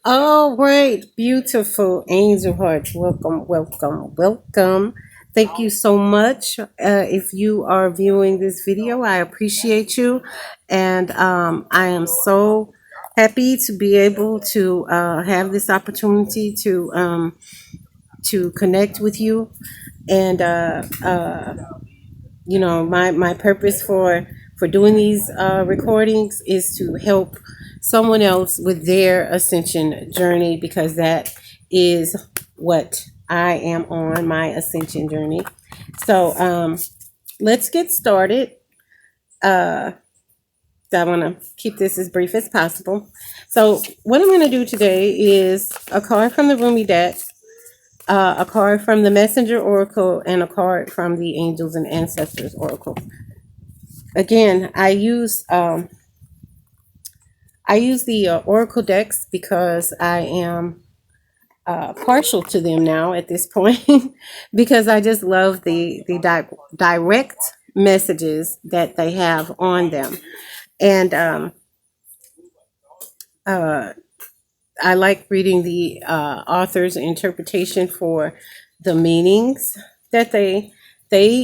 All right, beautiful angel hearts. Welcome, welcome, welcome. Thank you so much. If you are viewing this video, I appreciate you. And I am so happy to be able to have this opportunity to connect with you. And my purpose for doing these recordings is to help someone else with their ascension journey, because that is what I am on, my ascension journey. So let's get started. uh I want to keep this as brief as possible. So what I'm going to do today is a card from the Rumi deck, a card from the Messenger Oracle, and a card from the Angels and Ancestors Oracle. Again, I use the Oracle decks because I am partial to them now at this point, because I just love the direct messages that they have on them. And uh, I like reading the author's interpretation for the meanings that they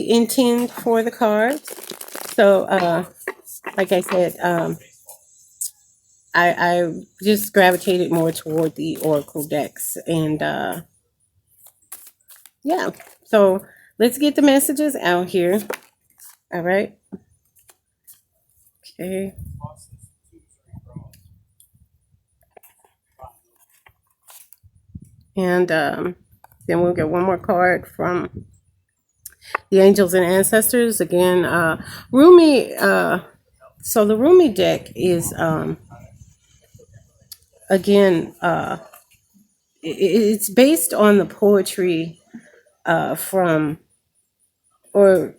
intend for the cards. So, like I said, I just gravitated more toward the Oracle decks. And yeah, so let's get the messages out here. All right. Okay. And then we'll get one more card from the Angels and Ancestors. Again, Rumi. So the Rumi deck is, again, it's based on the poetry from, or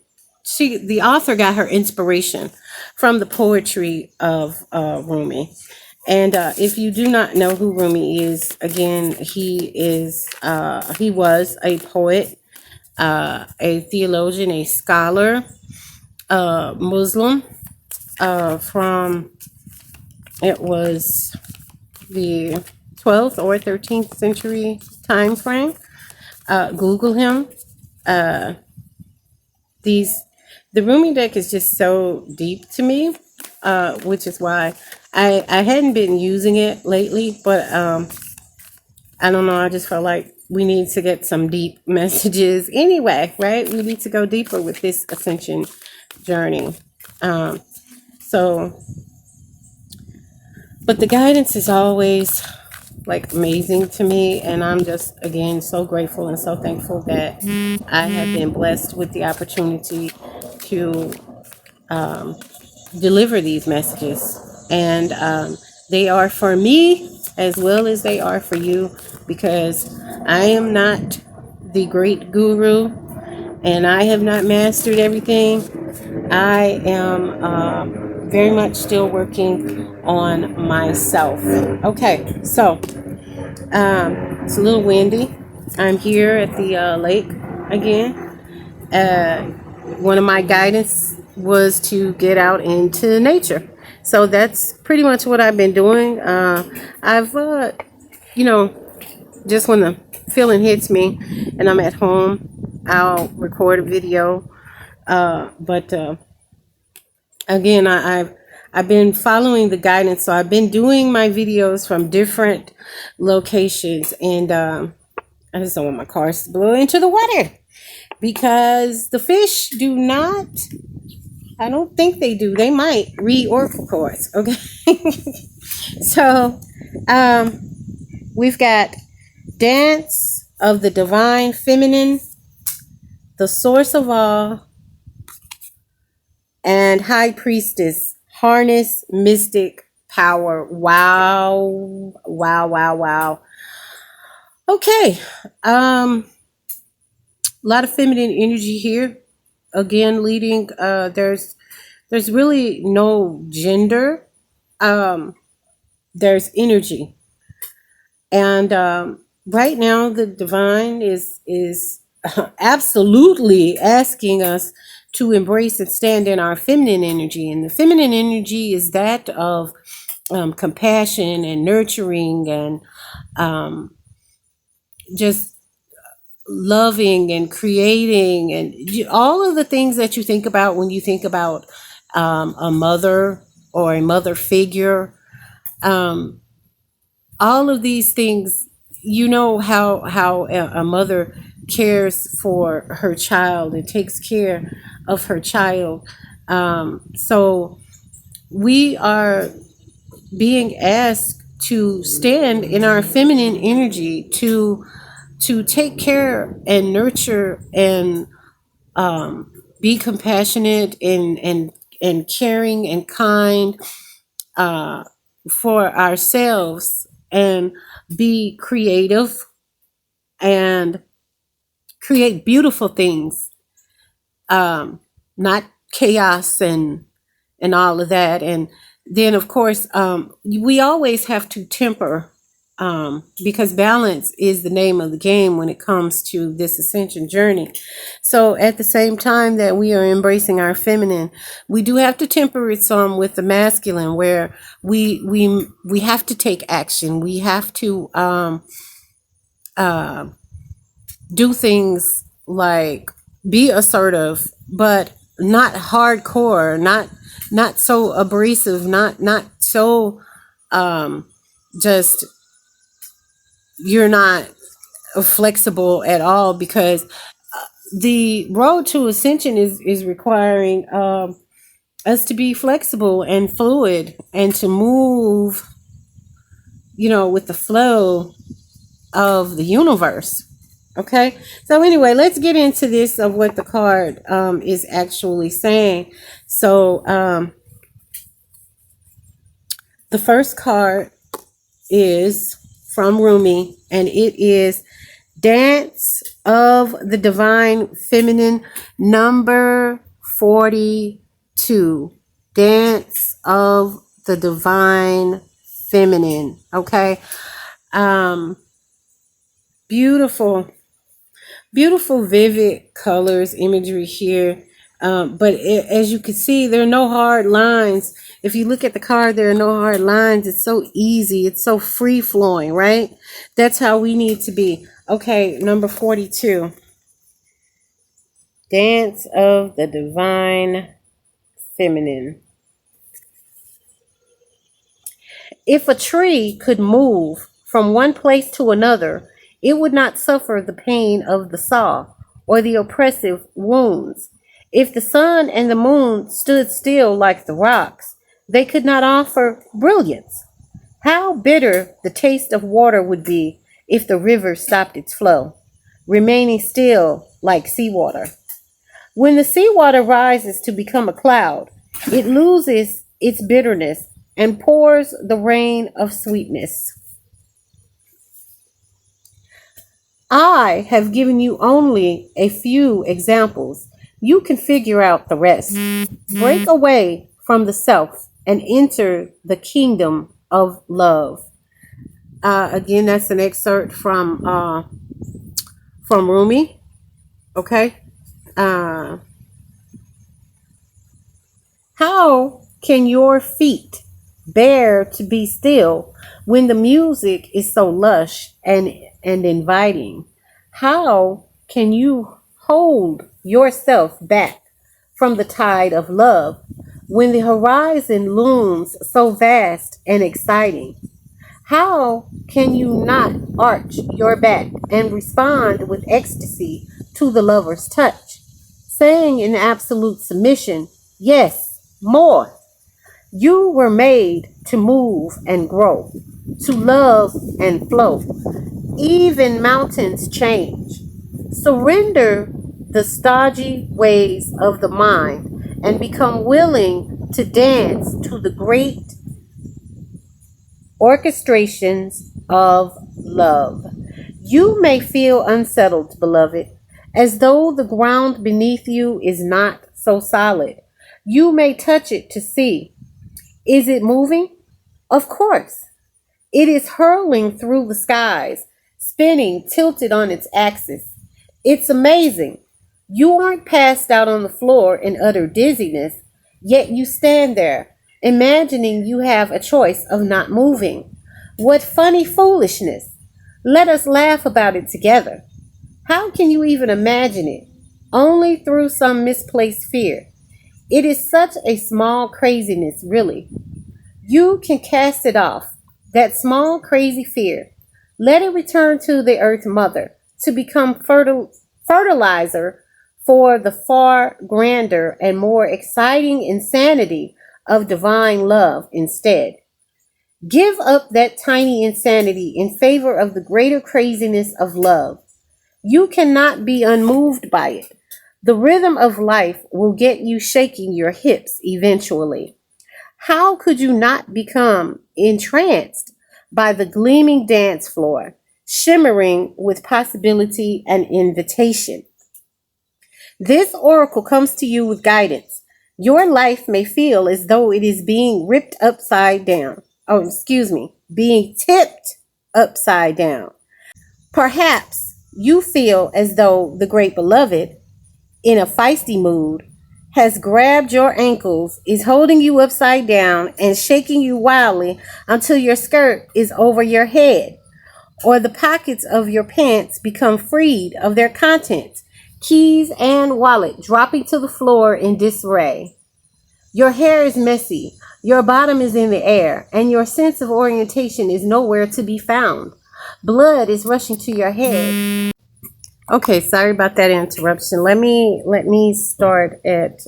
the author got her inspiration from the poetry of Rumi. And if you do not know who Rumi is, again, he was a poet, a theologian, a scholar, Muslim, from, it was the 12th or 13th century time frame. Google him. The Rumi deck is just so deep to me, which is why I hadn't been using it lately, but I don't know, I just felt like we need to get some deep messages anyway, right? We need to go deeper with this ascension journey. So, but the guidance is always like amazing to me, and I'm just, again, so grateful and so thankful that I have been blessed with the opportunity to deliver these messages. And they are for me as well as they are for you, because I am not the great guru and I have not mastered everything. I am very much still working on myself. Okay, so it's a little windy. I'm here at the lake again. One of my guidance was to get out into nature. So that's pretty much what I've been doing. I've, just when the feeling hits me and I'm at home, I'll record a video. But again, I've been following the guidance, so I've been doing my videos from different locations, and I just don't want my cars to blow into the water, because the fish do not. I don't think they do. They might read oracle cards. Okay, so we've got Dance of the Divine Feminine, the Source of All, and High Priestess, Harness Mystic Power. Wow, wow, wow, wow. Okay, a lot of feminine energy here. Again, leading. There's really no gender. There's energy, and right now the divine is absolutely asking us to embrace and stand in our feminine energy. And the feminine energy is that of compassion and nurturing and just loving and creating and all of the things that you think about when you think about a mother or a mother figure. Um, all of these things, you know how a mother cares for her child and takes care of her child. So we are being asked to stand in our feminine energy to take care and nurture and be compassionate and caring and kind uh, for ourselves and be creative and create beautiful things, not chaos and all of that. And then, of course, we always have to temper because balance is the name of the game when it comes to this ascension journey. So, at the same time that we are embracing our feminine, we do have to temper it some with the masculine, where we have to take action. We have to uh, do things like be assertive, but not hardcore, not so abrasive, not so just you're not flexible at all, because the road to ascension is requiring us to be flexible and fluid and to move, with the flow of the universe. Okay, so anyway, let's get into this of what the card is actually saying. So the first card is from Rumi, and it is Dance of the Divine Feminine, number 42. Dance of the Divine Feminine. Okay. Beautiful, beautiful, vivid colors, imagery here. But as you can see, there are no hard lines. If you look at the card, there are no hard lines. It's so easy. It's so free flowing, right? That's how we need to be. Okay, number 42. Dance of the Divine Feminine. If a tree could move from one place to another, it would not suffer the pain of the saw or the oppressive wounds. If the sun and the moon stood still like the rocks, they could not offer brilliance. How bitter the taste of water would be if the river stopped its flow, remaining still like seawater. When the seawater rises to become a cloud, it loses its bitterness and pours the rain of sweetness. I have given you only a few examples. You can figure out the rest. Break away from the self and enter the kingdom of love. Again, that's an excerpt from Rumi. Okay. How can your feet bear to be still when the music is so lush and inviting? How can you hold yourself back from the tide of love when the horizon looms so vast and exciting? How can you not arch your back and respond with ecstasy to the lover's touch, saying in absolute submission, yes, more? You were made to move and grow, to love and flow. Even mountains change. Surrender the stodgy ways of the mind and become willing to dance to the great orchestrations of love. You may feel unsettled, beloved, as though the ground beneath you is not so solid. You may touch it to see. Is it moving? Of course. It is hurling through the skies, spinning, tilted on its axis. It's amazing. You aren't passed out on the floor in utter dizziness, yet you stand there imagining you have a choice of not moving. What funny foolishness! Let us laugh about it together. How can you even imagine it? Only through some misplaced fear. It is such a small craziness, really. You can cast it off, that small crazy fear. Let it return to the earth mother to become fertilizer for the far grander and more exciting insanity of divine love instead. Give up that tiny insanity in favor of the greater craziness of love. You cannot be unmoved by it. The rhythm of life will get you shaking your hips eventually. How could you not become entranced by the gleaming dance floor, shimmering with possibility and invitation? This oracle comes to you with guidance. Your life may feel as though it is being ripped upside down. Being tipped upside down. Perhaps you feel as though the great beloved, in a feisty mood, has grabbed your ankles, is holding you upside down, and shaking you wildly until your skirt is over your head, or the pockets of your pants become freed of their contents, keys and wallet dropping to the floor in disarray. Your hair is messy, your bottom is in the air, and your sense of orientation is nowhere to be found. Blood is rushing to your head. Okay, sorry about that interruption. Let me start at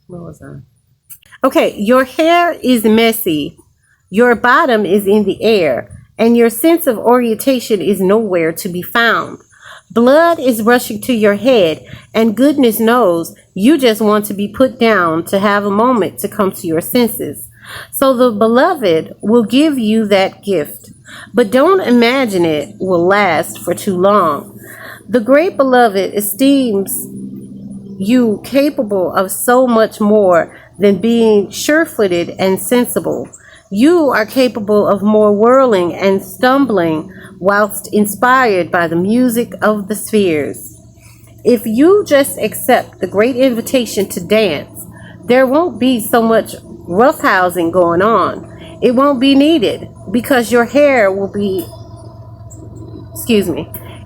where was I? Okay, your hair is messy, your bottom is in the air, and your sense of orientation is nowhere to be found. Blood is rushing to your head, and goodness knows you just want to be put down to have a moment to come to your senses. So the beloved will give you that gift, but don't imagine it will last for too long. The great beloved esteems you capable of so much more than being sure-footed and sensible. You are capable of more whirling and stumbling whilst inspired by the music of the spheres. If you just accept the great invitation to dance, there won't be so much roughhousing going on. It won't be needed because your hair will be,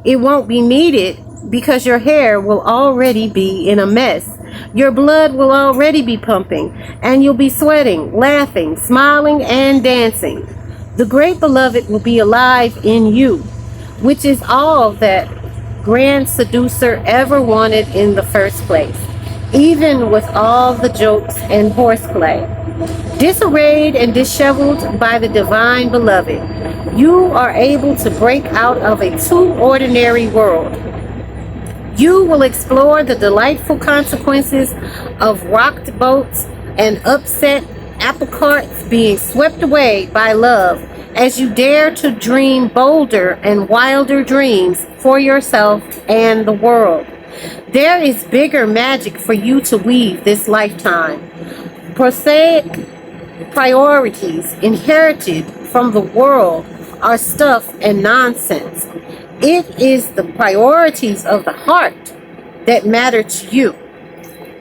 it won't be needed because your hair will already be in a mess. Your blood will already be pumping, and you'll be sweating, laughing, smiling, and dancing. The great beloved will be alive in you, which is all that grand seducer ever wanted in the first place, even with all the jokes and horseplay. Disarrayed and disheveled by the divine beloved, you are able to break out of a too ordinary world. You will explore the delightful consequences of rocked boats and upset apple carts being swept away by love as you dare to dream bolder and wilder dreams for yourself and the world. There is bigger magic for you to weave this lifetime. Prosaic priorities inherited from the world are stuff and nonsense. It is the priorities of the heart that matter to you.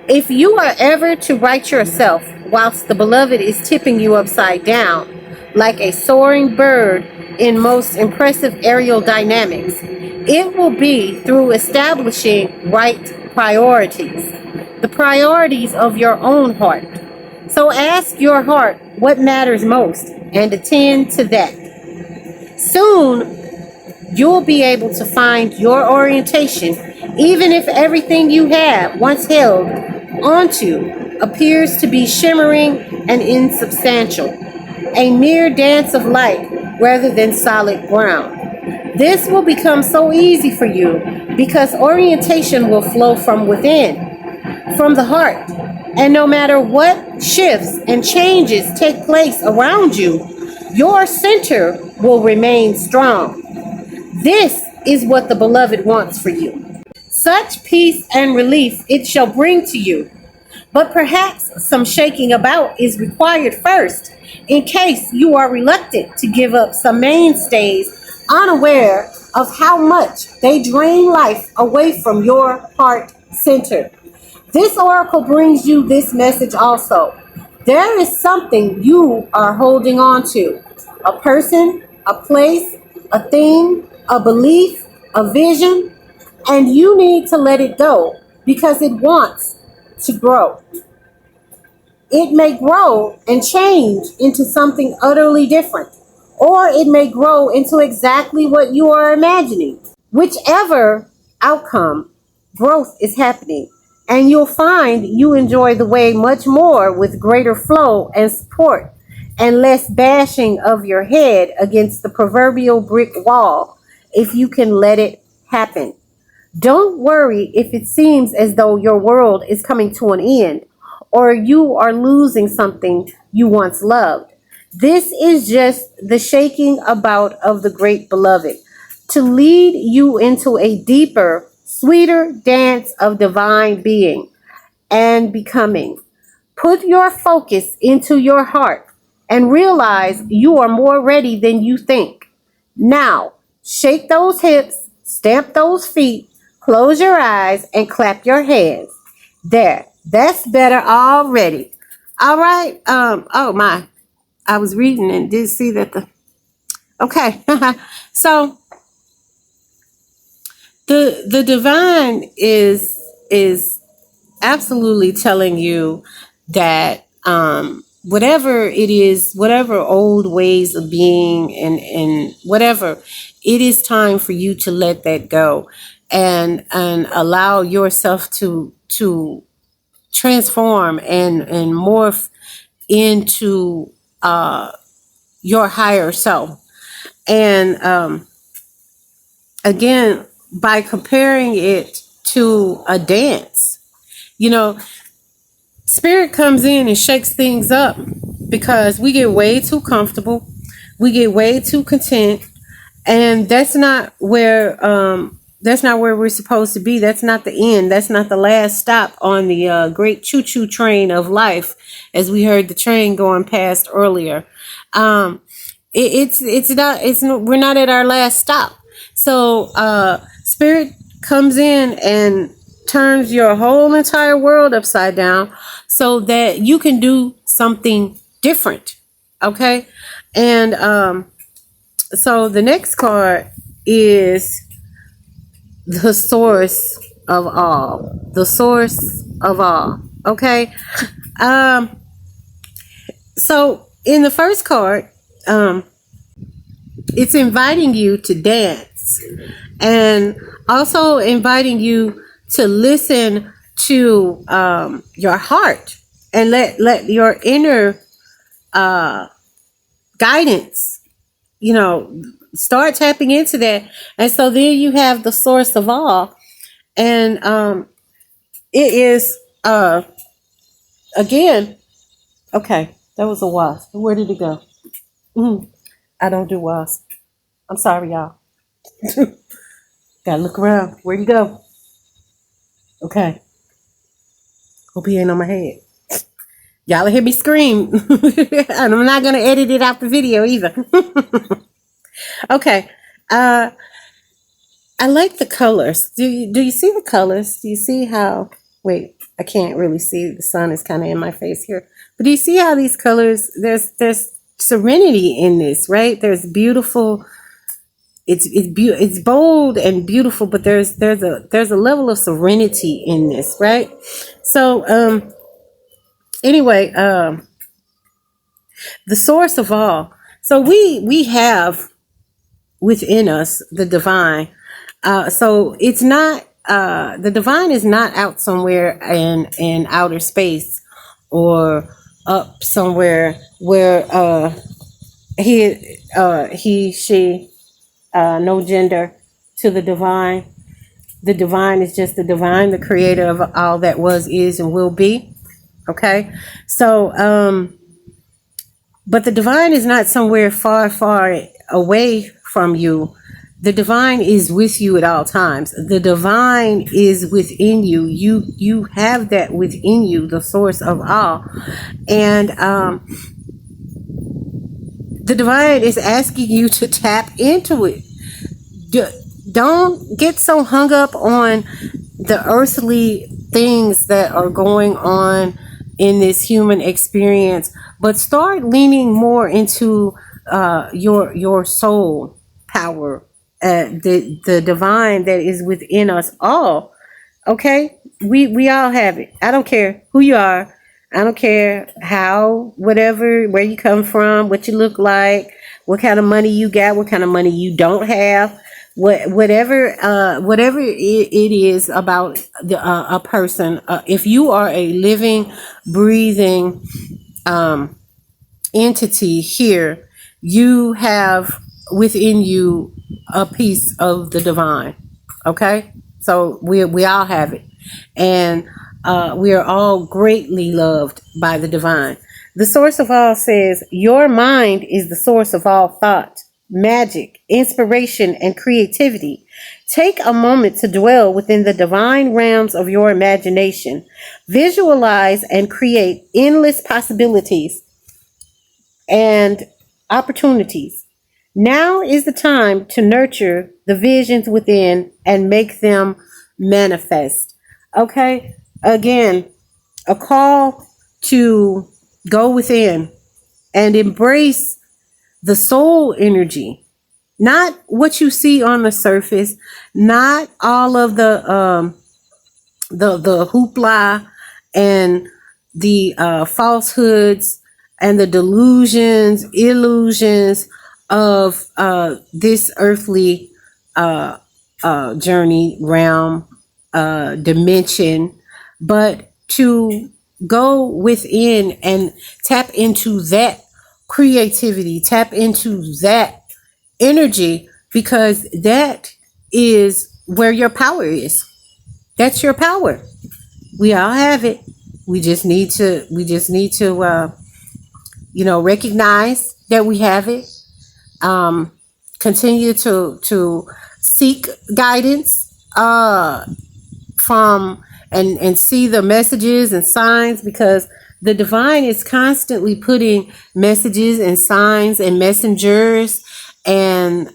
If you are ever to right yourself whilst the beloved is tipping you upside down, like a soaring bird in most impressive aerial dynamics, it will be through establishing right priorities, the priorities of your own heart. So ask your heart what matters most and attend to that. Soon, you'll be able to find your orientation, even if everything you have once held onto appears to be shimmering and insubstantial, a mere dance of light rather than solid ground. This will become so easy for you because orientation will flow from within, from the heart, and no matter what shifts and changes take place around you, your center will remain strong. This is what the beloved wants for you. Such peace and relief it shall bring to you. But perhaps some shaking about is required first, in case you are reluctant to give up some mainstays, unaware of how much they drain life away from your heart centered. This oracle brings you this message also. There is something you are holding on to: a person, a place, a thing, a belief, a vision, and you need to let it go because it wants to grow. It may grow and change into something utterly different, or it may grow into exactly what you are imagining. Whichever outcome, growth is happening, and you'll find you enjoy the way much more with greater flow and support and less bashing of your head against the proverbial brick wall if you can let it happen. Don't worry if it seems as though your world is coming to an end or you are losing something you once loved. This is just the shaking about of the great beloved to lead you into a deeper, sweeter dance of divine being and becoming. Put your focus into your heart and realize you are more ready than you think. Now, shake those hips, stamp those feet, close your eyes, and clap your hands. There, that's better already. All right. Oh my, I was reading and did see that okay. So the divine is absolutely telling you that whatever it is, whatever old ways of being and whatever, it is time for you to let that go and allow yourself to transform and morph into your higher self. And again, by comparing it to a dance, you know, spirit comes in and shakes things up because we get way too comfortable, we get way too content, and that's not where we're supposed to be. That's not the end. That's not the last stop on the great choo-choo train of life, as we heard the train going past earlier. It's not, we're not at our last stop. So spirit comes in and turns your whole entire world upside down so that you can do something different. Okay. And so the next card is the source of all. The source of all. Okay. So in the first card, it's inviting you to dance and also inviting you to listen to your heart and let your inner guidance, start tapping into that. And so then you have the source of all. And it is, again, okay, that was a wasp. Where did it go? I don't do wasp. I'm sorry, y'all. Gotta look around. Where'd he go? Okay. Hope he ain't on my head. Y'all will hear me scream. And I'm not gonna edit it out the video either. Okay. I like the colors. Do you see the colors? Do you see how, wait, I can't really see. The sun is kind of in my face here. But do you see how these colors, there's serenity in this, right? There's beautiful, it's bold and beautiful, but there's a level of serenity in this, right? So anyway, the source of all. So we have within us the divine. So it's not, the divine is not out somewhere in outer space or up somewhere where she, no gender to the divine. The divine is just the divine, the creator of all that was, is, and will be. Okay. So, but the divine is not somewhere far, far away from you. The divine is with you at all times. The divine is within you. You have that within you, the source of all. And the divine is asking you to tap into it. Don't get so hung up on the earthly things that are going on in this human experience, but start leaning more into your soul power, the divine that is within us all. Okay, we all have it. I don't care who you are. I don't care how, whatever, where you come from, what you look like, what kind of money you got, what kind of money you don't have, whatever it is about a person. If you are a living, breathing entity here, you have within you a piece of the divine. Okay, so we all have it, and we are all greatly loved by the divine. The source of all says, "Your mind is the source of all thought, magic, inspiration, and creativity. Take a moment to dwell within the divine realms of your imagination. Visualize and create endless possibilities and opportunities. Now is the time to nurture the visions within and make them manifest." Okay? Again, a call to go within and embrace the soul energy, not what you see on the surface, not all of the hoopla and the falsehoods and the delusions, illusions of this earthly journey, realm, dimension, but to go within and tap into that creativity, tap into that energy, because that is where your power is. That's your power. We all have it. We just need to recognize that we have it. Continue to seek guidance from and see the messages and signs, because the divine is constantly putting messages and signs and messengers and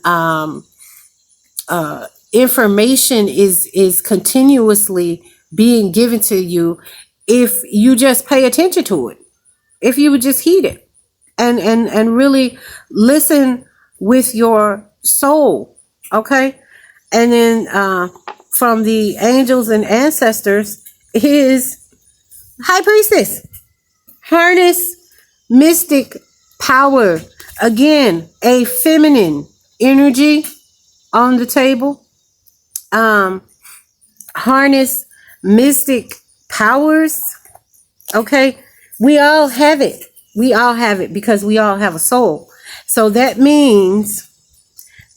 information is continuously being given to you if you just pay attention to it, if you would just heed it and really listen with your soul. Okay. And then from the angels and ancestors is high priestess. Harness mystic power. Again, a feminine energy on the table. Harness mystic powers. Okay, we all have it. We all have it because we all have a soul. So that means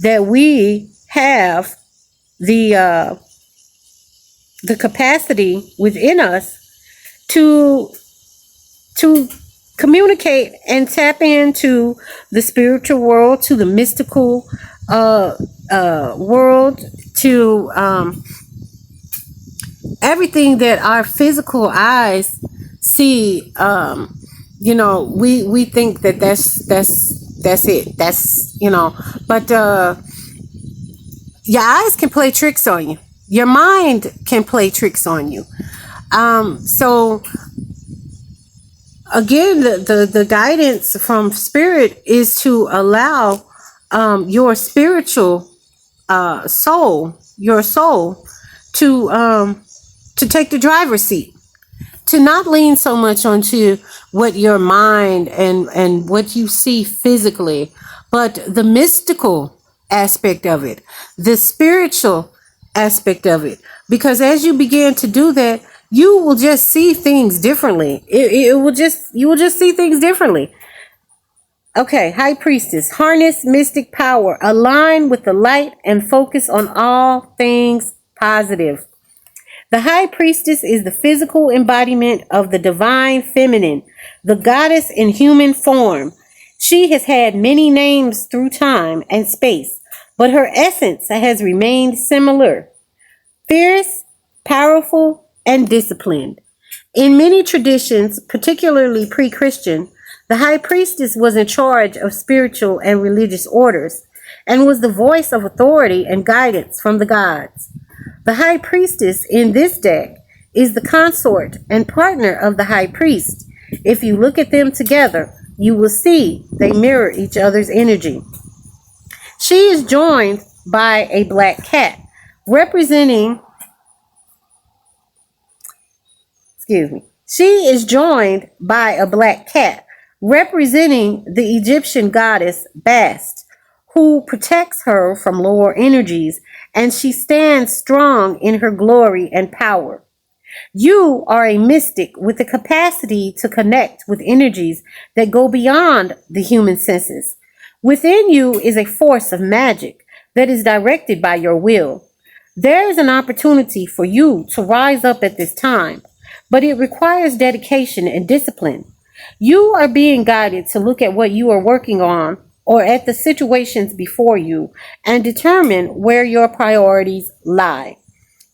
that we have the capacity within us to communicate and tap into the spiritual world, to the mystical world, to everything that our physical eyes see. We think that that's it. That's but your eyes can play tricks on you. Your mind can play tricks on you. So again, the guidance from spirit is to allow your spiritual soul, your soul, to take the driver's seat, to not lean so much onto what your mind and what you see physically, but the mystical aspect of it, the spiritual aspect of it. Because as you begin to do that, you will just see things differently. You will just see things differently. Okay, high priestess, harness mystic power, align with the light and focus on all things positive. The high priestess is the physical embodiment of the divine feminine, the goddess in human form. She has had many names through time and space, but her essence has remained similar: fierce, powerful, and disciplined. In many traditions, particularly pre-Christian, the high priestess was in charge of spiritual and religious orders and was the voice of authority and guidance from the gods. The high priestess in this deck is the consort and partner of the high priest. If you look at them together, you will see they mirror each other's energy. She is joined by a black cat, representing, she is joined by a black cat, representing the Egyptian goddess Bast, who protects her from lower energies, and she stands strong in her glory and power. You are a mystic with the capacity to connect with energies that go beyond the human senses. Within you is a force of magic that is directed by your will. There is an opportunity for you to rise up at this time, but it requires dedication and discipline. You are being guided to look at what you are working on or at the situations before you and determine where your priorities lie.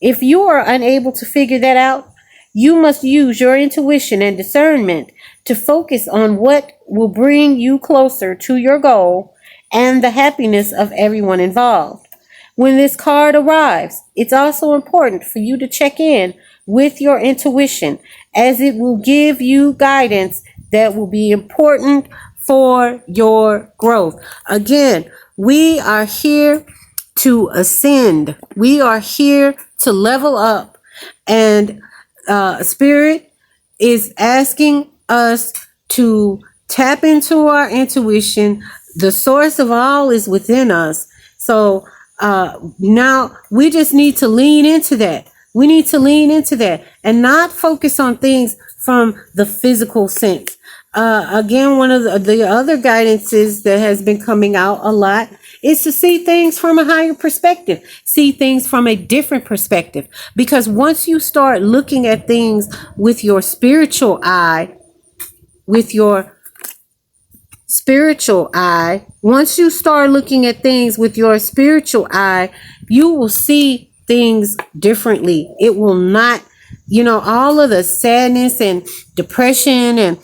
If you are unable to figure that out, you must use your intuition and discernment to focus on what will bring you closer to your goal and the happiness of everyone involved. When this card arrives, it's also important for you to check in with your intuition, as it will give you guidance that will be important for your growth. Again, we are here to ascend. We are here to level up. And Spirit is asking us to tap into our intuition. The source of all is within us. So now we just need to lean into that. We need to lean into that and not focus on things from the physical sense. Again, one of the other guidances that has been coming out a lot is to see things from a higher perspective, see things from a different perspective. Because once you start looking at things with your spiritual eye, once you start looking at things with your spiritual eye, you will see things differently. It will not, all of the sadness and depression and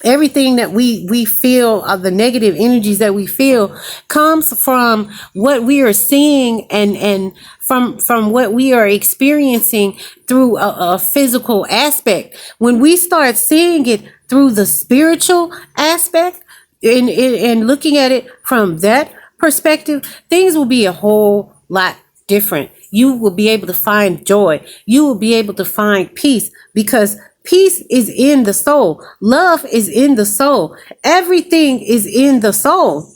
everything that we feel, the negative energies that we feel, comes from what we are seeing and from what we are experiencing through a physical aspect. When we start seeing it through the spiritual aspect and looking at it from that perspective, things will be a whole lot different. You will be able to find joy. You will be able to find peace, because peace is in the soul. Love is in the soul. Everything is in the soul.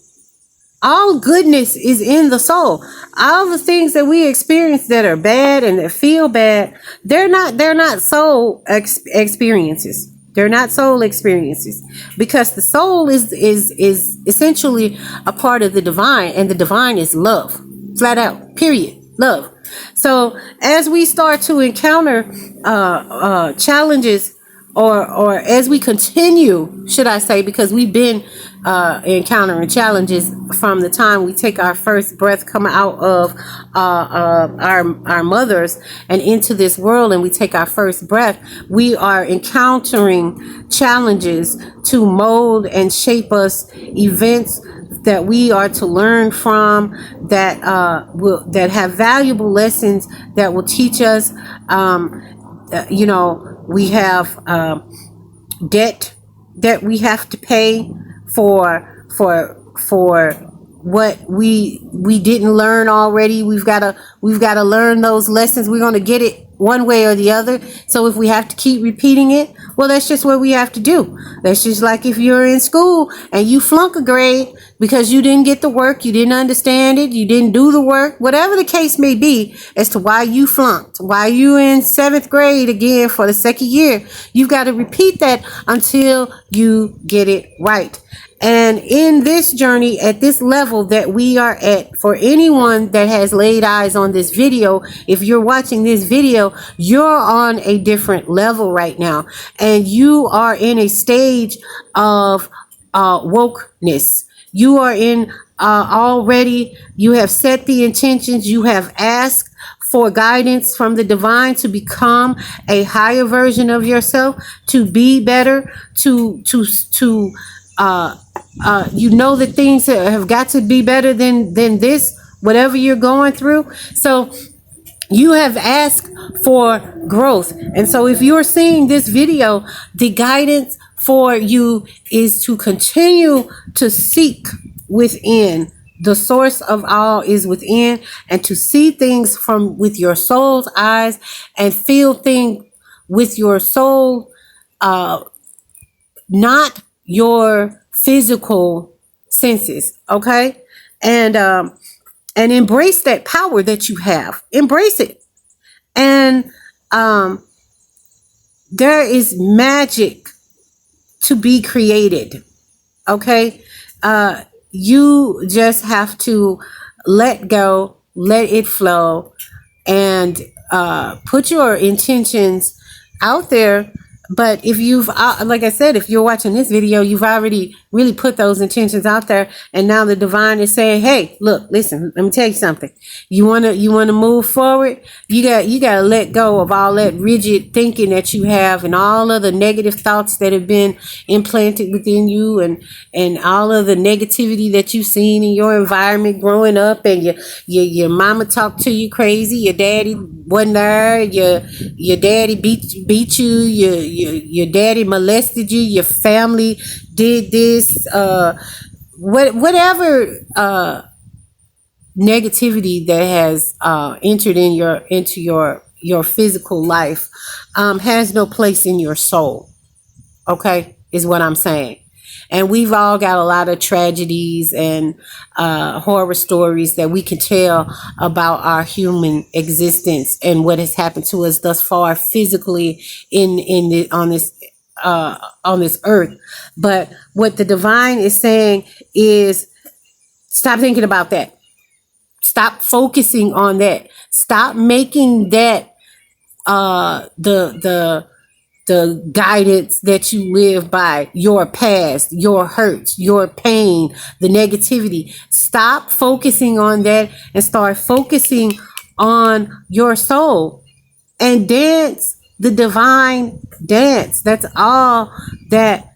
All goodness is in the soul. All the things that we experience that are bad and that feel bad, they're not soul experiences. They're not soul experiences, because the soul is essentially a part of the divine, and the divine is love. Flat out, period. Love. So as we start to encounter challenges, or as we continue, should I say, because we've been encountering challenges from the time we take our first breath, come out of our mothers and into this world, and we take our first breath, we are encountering challenges to mold and shape us, events that we are to learn from, that that have valuable lessons that will teach us. We have debt that we have to pay for what we didn't learn already. We've got to learn those lessons. We're going to get it one way or the other. So if we have to keep repeating it, well, that's just what we have to do. That's just like if you're in school and you flunk a grade because you didn't get the work, you didn't understand it, you didn't do the work, whatever the case may be as to why you flunked, why you in 7th grade again for the second year. You've got to repeat that until you get it right. And in this journey, at this level that we are at, for anyone that has laid eyes on this video, if you're watching this video, you're on a different level right now. And you are in a stage of wokeness. You are in already, you have set the intentions, you have asked for guidance from the divine to become a higher version of yourself, to be better, you know that things have got to be better than this, whatever you're going through. So You have asked for growth. And so if you're seeing this video, the guidance for you is to continue to seek within. The source of all is within, and to see things from with your soul's eyes and feel things with your soul, not your physical senses. Okay. And embrace that power that you have. Embrace it. And there is magic to be created. Okay. You just have to let go, let it flow, and put your intentions out there. But if you've, like I said, if you're watching this video, you've already really put those intentions out there, and now the divine is saying, "Hey, look, listen. Let me tell you something. You wanna move forward. You gotta let go of all that rigid thinking that you have, and all of the negative thoughts that have been implanted within you, and all of the negativity that you've seen in your environment growing up, and your mama talked to you crazy, your daddy wasn't there, your daddy beat you, your daddy molested you, your family did this, whatever negativity that has entered into your physical life has no place in your soul. Okay, is what I'm saying. And we've all got a lot of tragedies and horror stories that we can tell about our human existence and what has happened to us thus far physically on this earth. But what the divine is saying is, stop thinking about that. Stop focusing on that. Stop making that the guidance that you live by, your past, your hurts, your pain, the negativity. Stop focusing on that and start focusing on your soul and dance the divine dance. That's all that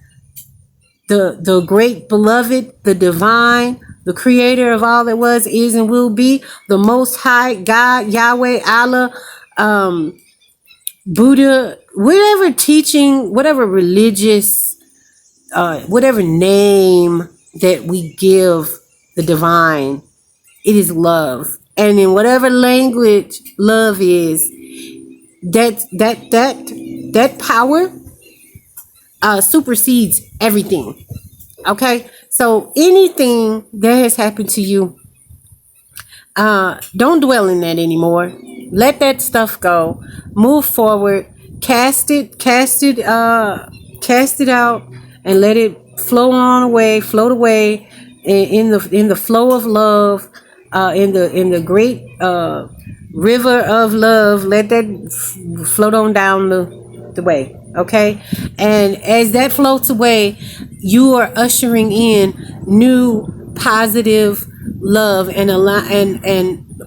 the great beloved, the divine, the creator of all that was, is, and will be, the most high God, Yahweh, Allah, Buddha, whatever teaching, whatever religious, whatever name that we give the divine, it is love. And in whatever language love is, that power supersedes everything. Okay? So anything that has happened to you, don't dwell in that anymore. Let that stuff go. Move forward. Cast it out, and let it float away in the flow of love, in the great river of love. Let that float on down the way. Okay, and as that floats away, you are ushering in new positive love and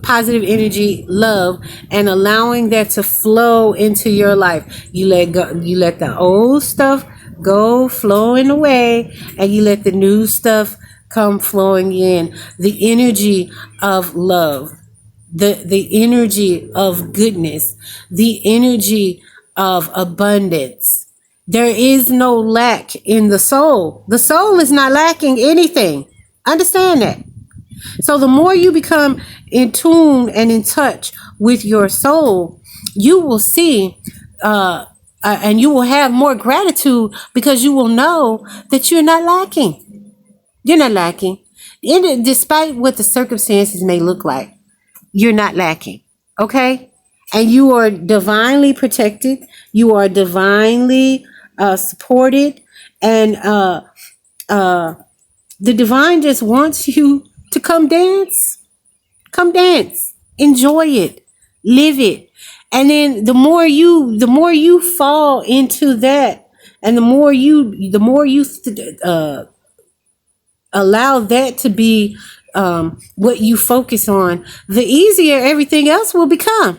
positive energy, love, and allowing that to flow into your life. You let the old stuff go flowing away, and you let the new stuff come flowing in. The energy of love, the energy of goodness, the energy of abundance. There is no lack in the soul. The soul is not lacking anything. Understand that. So the more you become in tune and in touch with your soul, you will see and you will have more gratitude, because you will know that you're not lacking. You're not lacking. Despite what the circumstances may look like, you're not lacking. Okay? And you are divinely protected. You are divinely supported. And the divine just wants you to come dance. Come dance. Enjoy it. Live it. And then the more you fall into that, and the more you allow that to be what you focus on, the easier everything else will become.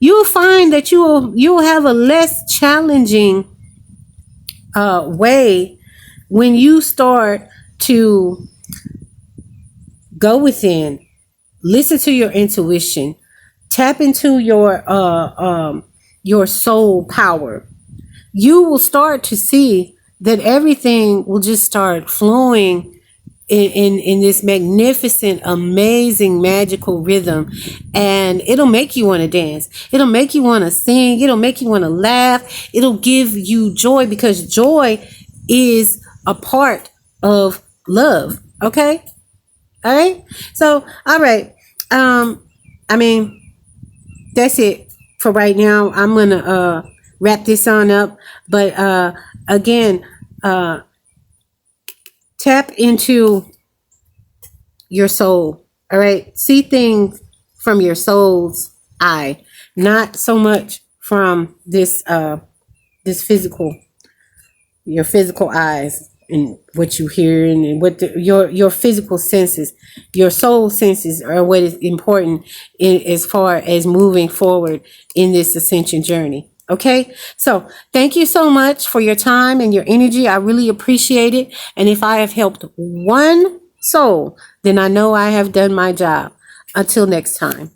You'll find that you'll have a less challenging way when you start to go within, listen to your intuition, tap into your soul power, you will start to see that everything will just start flowing in this magnificent, amazing, magical rhythm. And it'll make you want to dance. It'll make you want to sing. It'll make you want to laugh. It'll give you joy, because joy is a part of love. Okay? All right? So, all right. I mean, that's it for right now. I'm going to wrap this on up. But again, tap into your soul. All right. See things from your soul's eye, not so much from this your physical eyes, and what you hear, and what your physical senses. Your soul senses are what is important as far as moving forward in this ascension journey. Okay, so thank you so much for your time and your energy. I really appreciate it. And if I have helped one soul, then I know I have done my job. Until next time.